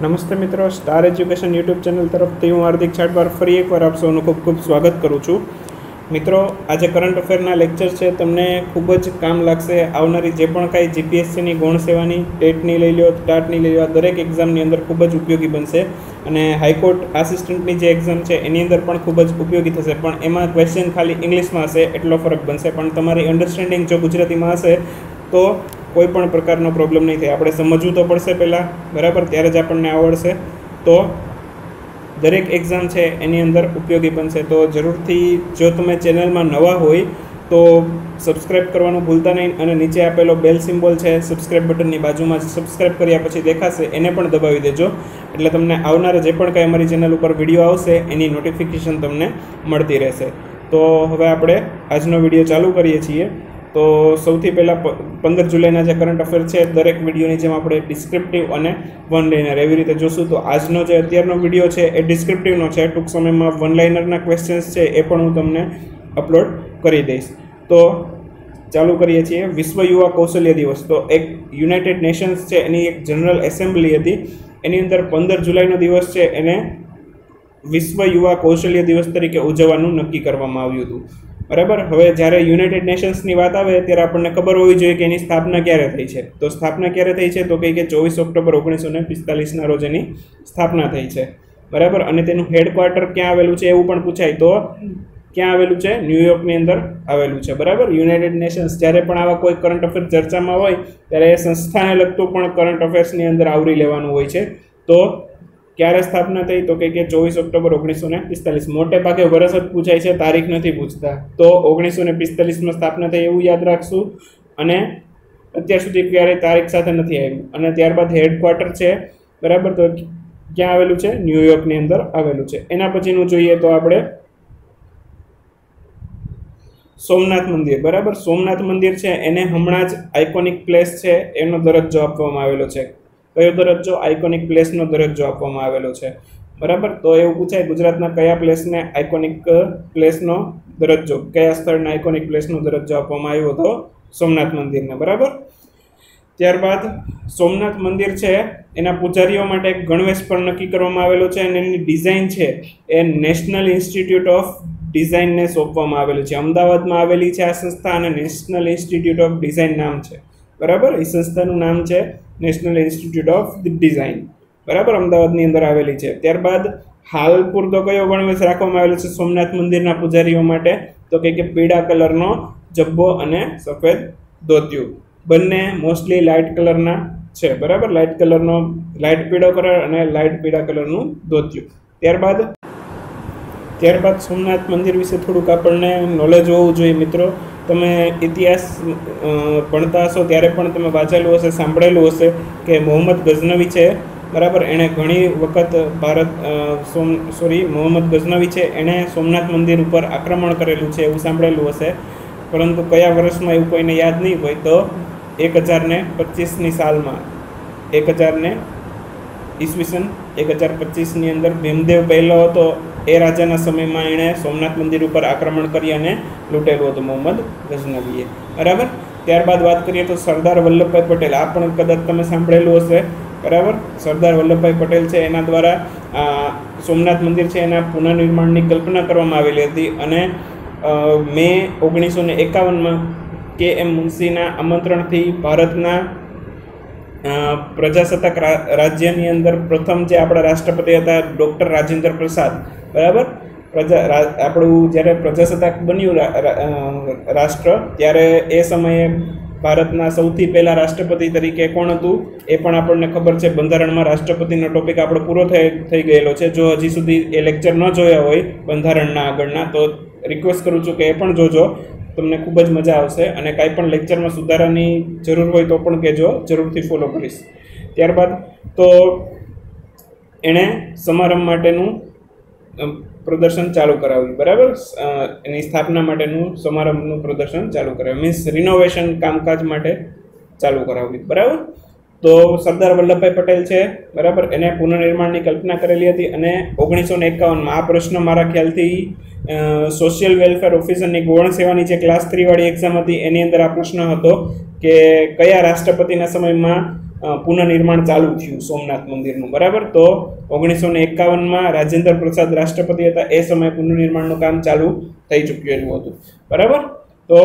નમસ્તે મિત્રો, star education YouTube channel તરફથી હું હાર્દિક છાટવાર ફરી એકવાર આપ સૌનું ખૂબ ખૂબ સ્વાગત કરું છું. મિત્રો, આજે કરંટ અફેરના લેક્ચર છે, તમને ખૂબ જ કામ લાગશે. આવનારી જે પણ કાંઈ જીપીએસસીની ગૌણ સેવાની, ટેટની લઈ લો, ટાટની લઈ લો, આ દરેક એક્ઝામની અંદર ખૂબ જ ઉપયોગી બનશે. અને હાઈકોર્ટ આસિસ્ટન્ટની જે એક્ઝામ છે એની અંદર પણ ખૂબ જ ઉપયોગી થશે. પણ એમાં ક્વેશ્ચન ખાલી ઇંગ્લિશમાં હશે એટલો ફરક બનશે, પણ તમારી અન્ડરસ્ટેન્ડિંગ જો ગુજરાતીમાં હશે તો કોઈ પણ પ્રકારનો પ્રોબ્લેમ નહીં થાય. આપણે સમજવું તો પડશે પહેલાં, બરાબર, ત્યારે જ આપણને આવડશે. તો દરેક એક્ઝામ છે એની અંદર ઉપયોગી બનશે. તો જરૂરથી જો તમે ચેનલમાં નવા હોય તો સબસ્ક્રાઈબ કરવાનું ભૂલતા નહીં, અને નીચે આપેલો બેલ સિમ્બોલ છે સબસ્ક્રાઈબ બટનની બાજુમાં, સબસ્ક્રાઈબ કર્યા પછી દેખાશે એને પણ દબાવી દેજો, એટલે તમને આવનારા જે પણ કાંઈ અમારી ચેનલ ઉપર વિડીયો આવશે એની નોટિફિકેશન તમને મળતી રહેશે. તો હવે આપણે આજનો વિડીયો ચાલુ કરીએ છીએ. તો સૌથી પહેલાં 15 જુલાઈના જે કરંટ અફેર છે દરેક વિડીયોની જેમ આપણે ડિસ્ક્રિપ્ટિવ અને વન લાઇનર એવી રીતે જોશું. તો આજનો જે અત્યારનો વિડીયો છે એ ડિસ્ક્રિપ્ટિવનો છે. ટૂંક સમયમાં વન લાઇનરના ક્વેશ્ચન્સ છે એ પણ હું તમને અપલોડ કરી દઈશ. તો ચાલુ કરીએ છીએ. વિશ્વ યુવા કૌશલ્ય દિવસ, તો એક યુનાઇટેડ નેશન્સ છે એની એક જનરલ એસેમ્બલી હતી, એની અંદર 15 જુલાઈનો દિવસ છે એને વિશ્વ યુવા કૌશલ્ય દિવસ તરીકે ઉજવવાનું નક્કી કરવામાં આવ્યું હતું, બરાબર. હવે જ્યારે યુનાઇટેડ નેશન્સની વાત આવે ત્યારે આપણને ખબર હોવી જોઈએ કે એની સ્થાપના ક્યારે થઈ છે. તો સ્થાપના ક્યારે થઈ છે તો કે 24 ઓક્ટોબર 1945ના રોજ એની સ્થાપના થઈ છે, બરાબર. અને તેનું હેડક્વાર્ટર ક્યાં આવેલું છે એવું પણ પૂછાય, તો ક્યાં આવેલું છે? ન્યુયોર્કની અંદર આવેલું છે, બરાબર. યુનાઇટેડ નેશન્સ જ્યારે પણ આવા કોઈ કરંટ અફેર ચર્ચામાં હોય ત્યારે એ સંસ્થાને લગતું પણ કરંટ અફેર્સની અંદર આવરી લેવાનું હોય છે. તો ક્યારે સ્થાપના થઈ તો કે 24 ઓક્ટોબર 1945. મોટે ભાગે વર્ષ જ પૂછાય છે, તારીખ નથી પૂછતા. તો 1945માં સ્થાપના થઈ એવું યાદ રાખશું, અને અત્યાર સુધી ક્યારેય તારીખ સાથે નથી આવ્યું. અને ત્યારબાદ હેડક્વાર્ટર છે, બરાબર, તો ક્યાં આવેલું છે? ન્યુયોર્કની અંદર આવેલું છે. એના પછીનું જોઈએ તો આપણે સોમનાથ મંદિર, બરાબર. સોમનાથ મંદિર છે એને હમણાં જ આઇકોનિક પ્લેસ છે એનો દરજ્જો આપવામાં આવેલો છે. કયો દરજ્જો? આઇકોનિક પ્લેસનો દરજ્જો આપવામાં આવેલો છે, બરાબર. તો એવું પૂછાય ગુજરાતના કયા પ્લેસને આઇકોનિક પ્લેસનો દરજ્જો, કયા સ્થળને આઇકોનિક પ્લેસનો દરજ્જો આપવામાં આવ્યો હતો? સોમનાથ મંદિરને, બરાબર. ત્યારબાદ સોમનાથ મંદિર છે એના પૂજારીઓ માટે એક ગણવેશ પણ નક્કી કરવામાં આવેલો છે, અને એની ડિઝાઇન છે એ નેશનલ ઇન્સ્ટિટ્યૂટ ઓફ ડિઝાઇનને સોંપવામાં આવેલી છે. અમદાવાદમાં આવેલી છે આ સંસ્થા, અને નેશનલ ઇન્સ્ટિટ્યૂટ ઓફ ડિઝાઇન નામ છે, બરાબર. એ સંસ્થાનું નામ છે નેશનલ ઇન્સ્ટિટ્યૂટ ઓફ ડિઝાઇન, બરાબર, અમદાવાદની અંદર આવેલી છે. ત્યારબાદ હાલ પૂરતો કયો ગણવેશ રાખવામાં આવેલો છે સોમનાથ મંદિરના પૂજારીઓ માટે તો કે પીળા કલરનો જબ્બો અને સફેદ ધોતિયું, બંને મોસ્ટલી લાઇટ કલરના છે, બરાબર. લાઇટ પીળો કલર અને લાઇટ પીળા કલરનું ધોતિયું. ત્યારબાદ સોમનાથ મંદિર વિશે થોડુંક આપણને નોલેજ હોવું જોઈએ. મિત્રો, તમે ઇતિહાસ ભણતા હશો ત્યારે પણ તમે વાંચેલું હશે, સાંભળેલું હશે કે મોહમ્મદ ગઝનવી છે, બરાબર, એણે ઘણી વખત મોહમ્મદ ગઝનવી છે એણે સોમનાથ મંદિર ઉપર આક્રમણ કરેલું છે એવું સાંભળેલું હશે, પરંતુ કયા વર્ષમાં એવું કોઈને યાદ નહીં હોય. તો 1025ની સાલમાં, 1025ની અંદર ભીમદેવ પહેલો હતો એ રાજાના સમયમાં એણે સોમનાથ મંદિર ઉપર આક્રમણ કરી અને લૂંટેલું હતું મોહમ્મદ ગઝનવીએ, બરાબર. ત્યારબાદ વાત કરીએ તો સરદાર વલ્લભભાઈ પટેલ, આ પણ કદાચ તમે સાંભળેલું હશે, બરાબર. સરદાર વલ્લભભાઈ પટેલ છે એના દ્વારા સોમનાથ મંદિર છે એના પુનઃનિર્માણની કલ્પના કરવામાં આવેલી હતી, અને મે 1951માં KM મુનશીના આમંત્રણથી ભારતના પ્રજાસત્તાક રાજ્યની અંદર પ્રથમ જે આપણા રાષ્ટ્રપતિ હતા ડૉક્ટર રાજેન્દ્ર પ્રસાદ, બરાબર. આપણું જ્યારે પ્રજાસત્તાક બન્યું રાષ્ટ્ર, ત્યારે એ સમયે ભારતના સૌથી પહેલાં રાષ્ટ્રપતિ તરીકે કોણ હતું એ પણ આપણને ખબર છે. બંધારણમાં રાષ્ટ્રપતિનો ટોપિક આપણો પૂરો થઈ ગયેલો છે. જો હજી સુધી એ લેક્ચર ન જોયા હોય બંધારણના આગળના, તો રિક્વેસ્ટ કરું છું કે એ પણ જોજો, તમને ખૂબ જ મજા આવશે. અને કાંઈ પણ લેક્ચરમાં સુધારાની જરૂર હોય તો પણ કહેજો, જરૂરથી ફોલો કરીશ. ત્યારબાદ તો એણે સમારંભ માટેનું પ્રદર્શન ચાલુ કરાવ્યું, બરાબર. એની સ્થાપના માટેનું સમારંભનું પ્રદર્શન ચાલુ કરાવ્યું, મીન્સ રિનોવેશન કામકાજ માટે ચાલુ કરાવ્યું, બરાબર. તો સરદાર વલ્લભભાઈ પટેલ છે, બરાબર, એને પુનઃનિર્માણની કલ્પના કરેલી હતી. અને 1951માં આ પ્રશ્ન મારા ખ્યાલથી સોશિયલ વેલફેર ઓફિસરની ગૌણ સેવાની જે ક્લાસ 3 વાળી એક્ઝામ હતી એની અંદર આ પ્રશ્ન હતો કે કયા રાષ્ટ્રપતિના સમયમાં પુનઃનિર્માણ ચાલુ થયું સોમનાથ મંદિરનું, બરાબર. તો 1951માં રાજેન્દ્ર પ્રસાદ રાષ્ટ્રપતિ હતા, એ સમયે પુનઃનિર્માણનું કામ ચાલુ થઈ ચૂકેલું હતું, બરાબર. તો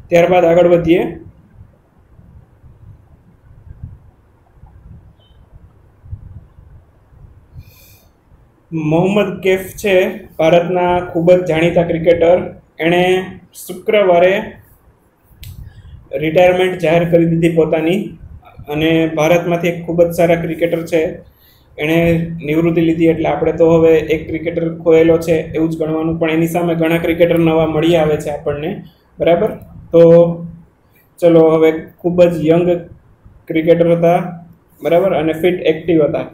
ત્યારબાદ આગળ વધીએ. મોહમ્મદ કૈફ છે ભારતના ખૂબ જ જાણીતા ક્રિકેટર. એણે શુક્રવારે રિટાયરમેન્ટ જાહેર કરી દીધી પોતાની, અને ભારતમાંથી એક ખૂબ જ સારા ક્રિકેટર છે, એણે નિવૃત્તિ લીધી. એટલે આપણે તો હવે એક ક્રિકેટર ખોયેલો છે એવું જ ગણવાનું, પણ એની સામે ઘણા ક્રિકેટર નવા મળી આવે છે આપણને, બરાબર. તો ચલો, હવે ખૂબ જ યંગ ક્રિકેટર હતા, બરાબર, અને ફિટ એક્ટિવ હતા.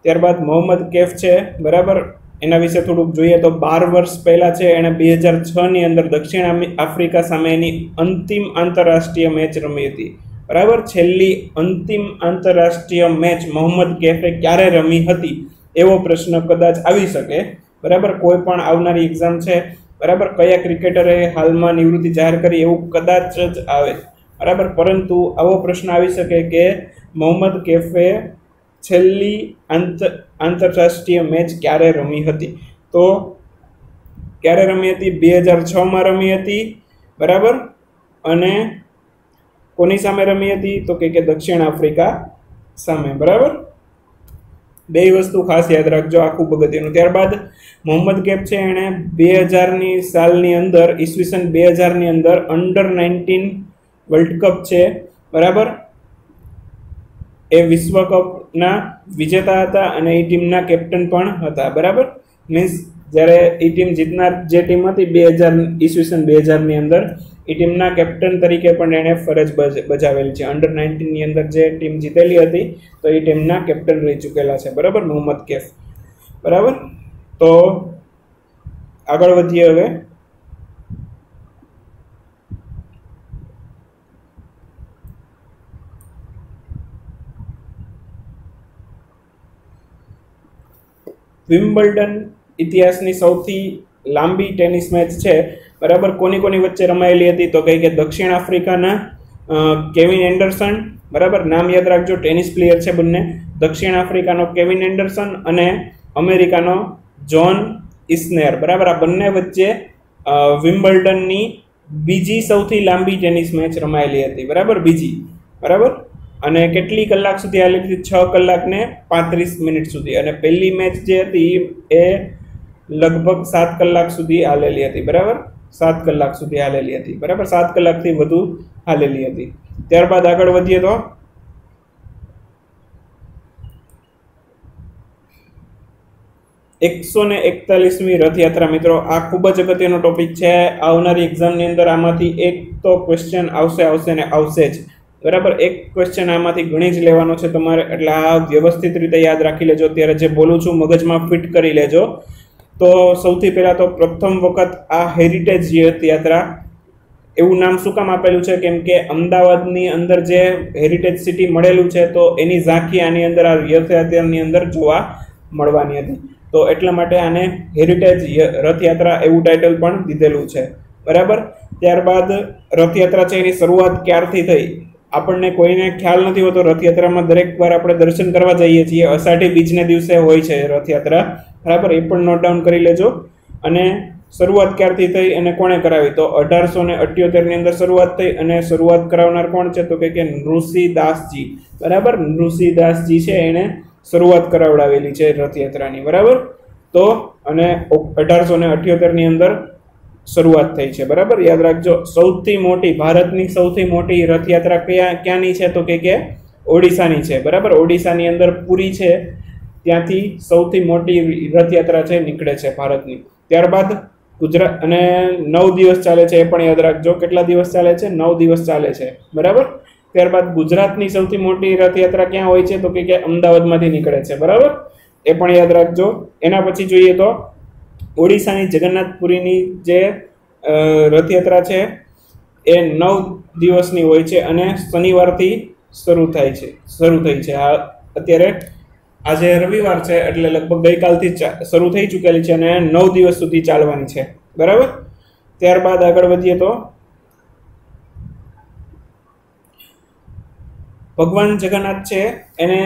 ત્યારબાદ મોહમ્મદ કૈફ છે, બરાબર, એના વિશે થોડુંક જોઈએ તો 12 વર્ષ પહેલાં છે એણે 2006ની અંદર દક્ષિણ આફ્રિકા સામેની અંતિમ આંતરરાષ્ટ્રીય મેચ રમી હતી, બરાબર. છેલ્લી અંતિમ આંતરરાષ્ટ્રીય મેચ મોહમ્મદ કૈફે ક્યારે રમી હતી એવો પ્રશ્ન કદાચ આવી શકે, બરાબર. કોઈ પણ આવનારી એક્ઝામ છે, બરાબર, કયા ક્રિકેટરે હાલમાં નિવૃત્તિ જાહેર કરી એવું કદાચ જ આવે, બરાબર. પરંતુ આવો પ્રશ્ન આવી શકે કે મોહમ્મદ કૈફે છેલ્લી આંતરરાષ્ટ્રીય મેચ ક્યારે રમી હતી. તો ક્યારે રમી હતી? 2006માં રમી હતી, બરાબર. અને કોની સામે રમી હતી? તો કે દક્ષિણ આફ્રિકા સામે, બરાબર. બે વસ્તુ ખાસ યાદ રાખજો, આખું અગત્યનું. ત્યારબાદ મોહમ્મદ કૈફ છે એણે 2000ની સાલની અંદર, ઈસવીસન 2000ની અંદર અંડર-19 વર્લ્ડ કપ છે, બરાબર, એ વિશ્વ કપના વિજેતા હતા અને એ ટીમના કેપ્ટન પણ હતા, બરાબર. મીન્સ જ્યારે એ ટીમ જીતનાર જે ટીમ હતી ઈસવીસન 2000ની અંદર, એ ટીમના કેપ્ટન તરીકે પણ એણે ફરજ બજાવેલી છે. અંડર-19ની અંદર જે ટીમ જીતેલી હતી તો એ ટીમના કેપ્ટન રહી ચૂકેલા છે, બરાબર, મોહમ્મદ કૈફ, બરાબર. તો આગળ વધીએ હવે. વિમ્બલ્ડન ઇતિહાસની સૌથી લાંબી ટેનિસ મેચ છે, બરાબર. કોની વચ્ચે રમાયેલી હતી? તો કે દક્ષિણ આફ્રિકાના કેવિન એન્ડરસન, બરાબર, નામ યાદ રાખજો, ટેનિસ પ્લેયર છે બંને. દક્ષિણ આફ્રિકાનો કેવિન એન્ડરસન અને અમેરિકાનો જોન ઇસ્નેર, બરાબર. આ બંને વચ્ચે વિમ્બલ્ડનની બીજી સૌથી લાંબી ટેનિસ મેચ રમાયેલી હતી, બરાબર, બીજી, બરાબર. અને કેટલી કલાક સુધી હાલી હતી? 6 કલાક ને 35 મિનિટ સુધી. અને પહેલી મેચ જે હતી એ લગભગ 7 કલાક સુધી હાલેલી હતી, બરાબર, 7 કલાક સુધી હાલેલી હતી, બરાબર, 7 કલાકથી વધુ હાલેલી હતી. ત્યારબાદ આગળ વધીએ તો 141મી રથયાત્રા. મિત્રો, આ ખૂબ જ અગત્યનો ટોપિક છે. આવનારી એક્ઝામની અંદર આમાંથી એક તો ક્વેશ્ચન આવશે ને આવશે જ, બરાબર. એક ક્વેશ્ચન આમાંથી ગણી જ લેવાનો છે તમારે, એટલે આ વ્યવસ્થિત રીતે યાદ રાખી લેજો. અત્યારે જે બોલું છું મગજમાં ફિટ કરી લેજો. તો સૌથી પહેલાં તો પ્રથમ વખત આ હેરિટેજ રથયાત્રા, એવું નામ શું કામ આપેલું છે? કેમ કે અમદાવાદની અંદર જે હેરિટેજ સિટી મળેલું છે તો એની ઝાંખી આની અંદર આ રથયાત્રાની અંદર જોવા મળવાની હતી, તો એટલા માટે આને હેરિટેજ રથયાત્રા એવું ટાઇટલ પણ દીધેલું છે, બરાબર. ત્યારબાદ રથયાત્રા છે એની શરૂઆત ક્યારથી થઈ? આપણને કોઈને ખ્યાલ નથી હોતો. રથયાત્રામાં દરેક વાર આપણે દર્શન કરવા જઈએ છીએ. અષાઢી બીજને દિવસે હોય છે રથયાત્રા, બરાબર, એ પણ નોટ ડાઉન કરી લેજો. અને શરૂઆત ક્યારથી થઈ અને કોણે કરાવી? તો 1878ની અંદર શરૂઆત થઈ, અને શરૂઆત કરાવનાર કોણ છે? તો કે નૃસિંહદાસજી, બરાબર. નૃસિંહદાસજી છે એને શરૂઆત કરાવડાવેલી છે રથયાત્રાની, બરાબર. તો અને 1878ની અંદર શરૂઆત થઈ છે, બરાબર, યાદ રાખજો. સૌથી મોટી, ભારતની સૌથી મોટી રથયાત્રા ક્યાંની છે? તો કે ઓડિશાની છે, બરાબર. ઓડિશાની અંદર પુરી છે, ત્યાંથી સૌથી મોટી રથયાત્રા છે નીકળે છે ભારતની. ત્યારબાદ ગુજરાત, અને 9 દિવસ ચાલે છે, એ પણ યાદ રાખજો. કેટલા દિવસ ચાલે છે? 9 દિવસ ચાલે છે, બરાબર. ત્યારબાદ ગુજરાતની સૌથી મોટી રથયાત્રા ક્યાં હોય છે? તો કે અમદાવાદમાંથી નીકળે છે, બરાબર, એ પણ યાદ રાખજો. એના પછી જોઈએ તો ઓડિશાની જગન્નાથપુરીની જે રથયાત્રા છે એ 9 દિવસની હોય છે અને શનિવારથી શરૂ થઈ છે. આ અત્યારે આજે રવિવાર છે એટલે લગભગ ગઈકાલથી શરૂ થઈ ચૂકેલી છે અને 9 દિવસ સુધી ચાલવાની છે, બરાબર. ત્યારબાદ આગળ વધીએ તો ભગવાન જગન્નાથ છે એને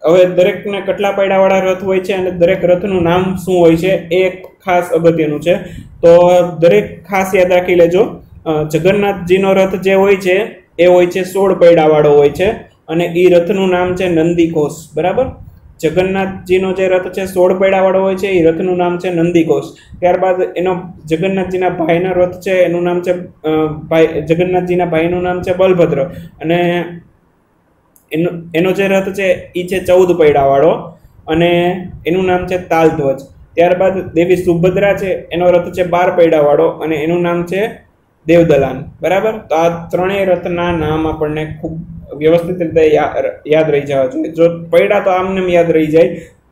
હવે દરેકને કેટલા પૈડાવાળા રથ હોય છે અને દરેક રથનું નામ શું હોય છે એ ખાસ અગત્યનું છે. તો દરેક ખાસ યાદ રાખી લેજો. જગન્નાથજીનો રથ જે હોય છે એ હોય છે 16 પૈડાવાળો હોય છે અને એ રથનું નામ છે નંદીઘોષ. બરાબર, જગન્નાથજીનો જે રથ છે 16 પૈડાવાળો હોય છે એ રથનું નામ છે નંદીઘોષ. ત્યારબાદ એનો જગન્નાથજીના ભાઈનો રથ છે એનું નામ છે જગન્નાથજીના ભાઈનું નામ છે બલભદ્ર અને એનો જે રથ છે એ છે 14 પૈડાવાળો અને એનું નામ છે તાલધ્વજ. ત્યારબાદ દેવી સુભદ્રા છે એનો રથ છે 12 પૈડાવાળો અને એનું નામ છે દેવદલાન. બરાબર, તો આ ત્રણેય રથના નામ આપણને ખૂબ વ્યવસ્થિત રીતે યાદ રહી જવા જોઈએ. જો પૈડા તો આમને યાદ રહી જાય,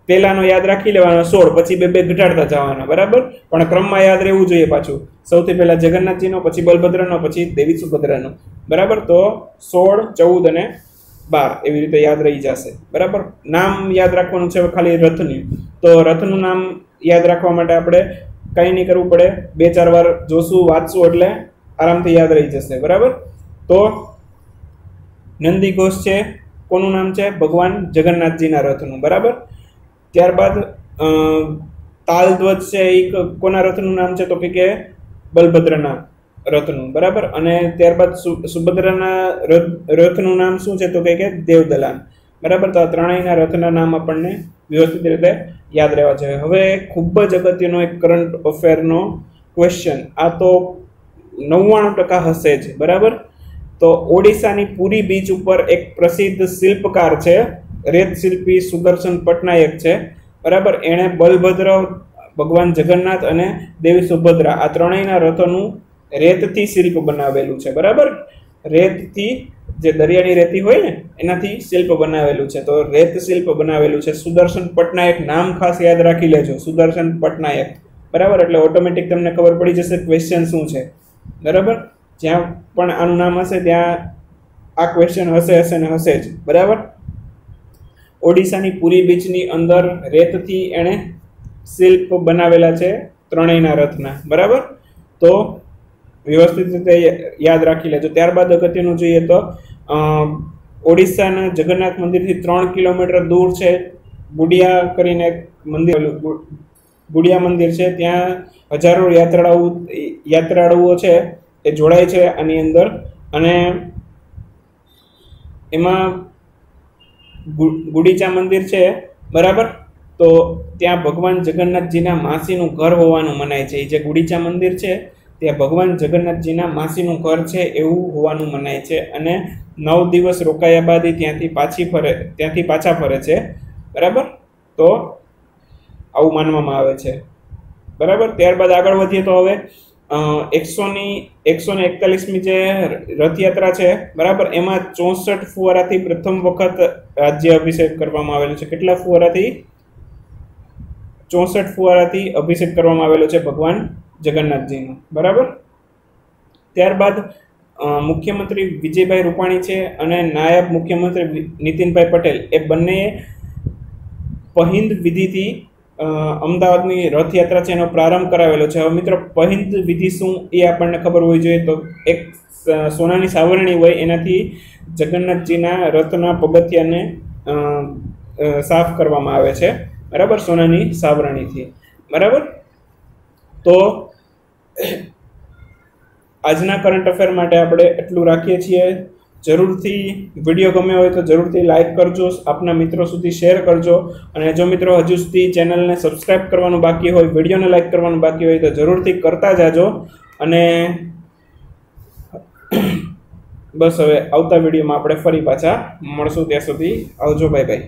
પહેલાનો યાદ રાખી લેવાનો 16, પછી બે ઘટાડતા જવાના. બરાબર, પણ ક્રમમાં યાદ રહેવું જોઈએ. પાછું સૌથી પહેલા જગન્નાથજીનો, પછી બલભદ્રનો, પછી દેવી સુભદ્રાનો. બરાબર, તો 16, 14 અને 12 એવી રીતે યાદ રહી જશે. બરાબર, નામ યાદ રાખવાનું છે ખાલી રથની. તો રથનું નામ યાદ રાખવા માટે આપણે કંઈ નહીં કરવું પડે, 2-4 વાર જોશું, વાંચશું એટલે આરામથી યાદ રહી જશે. બરાબર, તો નંદીઘોષ છે કોનું નામ છે? ભગવાન જગન્નાથજીના રથનું. બરાબર, ત્યારબાદ તાલધ્વજ છે એ કોના રથનું નામ છે? તો કે બલભદ્રના રથનું. બરાબર, અને ત્યારબાદ સુભદ્રાના રથનું નામ શું છે? તો કે દેવદલાન. બરાબર, તો આ ત્રણેયના રથના નામ આપણને વ્યવસ્થિત રીતે યાદ રહેવા જોઈએ. હવે ખૂબ જ અગત્યનો એક કરંટ અફેરનો ક્વેશ્ચન, આ તો 99% હશે જ. બરાબર, તો ઓડિશાની પુરી બીચ ઉપર એક પ્રસિદ્ધ શિલ્પકાર છે, રેત શિલ્પી સુદર્શન પટનાયક છે. બરાબર, એણે બલભદ્ર, ભગવાન જગન્નાથ અને દેવી સુભદ્રા આ ત્રણેયના રથોનું રેતથી શિલ્પ બનાવેલું છે. બરાબર, રેતથી, જે દરિયાની રેતી હોય ને એનાથી શિલ્પ બનાવેલું છે. તો રેત શિલ્પ બનાવેલું છે. સુદર્શન પટનાયક નામ ખાસ યાદ રાખી લેજો, સુદર્શન પટનાયક. બરાબર, એટલે ઓટોમેટિક તમને ખબર પડી જશે ક્વેશ્ચન શું છે. બરાબર, જ્યાં પણ આનું નામ હશે ત્યાં આ ક્વેશ્ચન હશે ને હશે જ. બરાબર, ઓડિશાની પુરી બીચની અંદર રેતથી એણે શિલ્પ બનાવેલા છે ત્રણેયના રથના. બરાબર, તો વ્યવસ્થિત રીતે યાદ રાખી લેજો. ત્યારબાદ અગત્યનું જોઈએ તો ઓડિશાના જગન્નાથ મંદિરથી 3 કિલોમીટર દૂર છે ગુડિયા કરીને એક મંદિર, ગુડિયા મંદિર છે. ત્યાં હજારો યાત્રાળુઓ છે એ જોડાય છે આની અંદર અને એમાં ગુડીચા મંદિર છે. બરાબર, તો ત્યાં ભગવાન જગન્નાથજીના માસીનું ઘર હોવાનું મનાય છે. જે ગુડીચા મંદિર છે ત્યાં ભગવાન જગન્નાથજીના માસીનું ઘર છે એવું હોવાનું મનાય છે અને 9 દિવસ રોકાયા બાદ ત્યાંથી પાછા ફરે છે. બરાબર, તો આવું માનવામાં આવે છે. બરાબર, ત્યારબાદ આગળ વધીએ તો હવે 141મી જે રથયાત્રા છે. બરાબર, એમાં 64 ફુવારાથી પ્રથમ વખત રાજ્ય અભિષેક કરવામાં આવેલો છે. કેટલા ફુવારાથી? 64 ફુવારાથી અભિષેક કરવામાં આવેલો છે ભગવાન જગન્નાથજીનો. બરાબર, ત્યારબાદ મુખ્યમંત્રી વિજયભાઈ રૂપાણી છે અને નાયબ મુખ્યમંત્રી નીતિનભાઈ પટેલ એ બંને પહિંદ વિધિથી અમદાવાદની રથયાત્રા છે એનો પ્રારંભ કરાવેલો છે. હવે મિત્રો, પહિંદ વિધિ શું એ આપણને ખબર હોવી જોઈએ. તો એક સોનાની સાવરણી હોય એનાથી જગન્નાથજીના રથના પગથિયાને સાફ કરવામાં આવે છે. બરાબર, સોનાની સાવરણીથી. બરાબર, તો આજના કરંટ અફેર માટે આપણે એટલું રાખીએ છીએ. જરૂરથી વિડીયો ગમ્યો હોય તો જરૂરથી લાઈક કરજો, આપના મિત્રો સુધી શેર કરજો અને જો મિત્રો હજુ સુધી ચેનલને સબસ્ક્રાઈબ કરવાનું બાકી હોય, વિડીયોને લાઈક કરવાનું બાકી હોય તો જરૂરથી કરતા જાજો. અને બસ હવે આવતા વિડીયોમાં આપણે ફરી પાછા મળશું. ત્યાં સુધી આવજો, બાય બાય.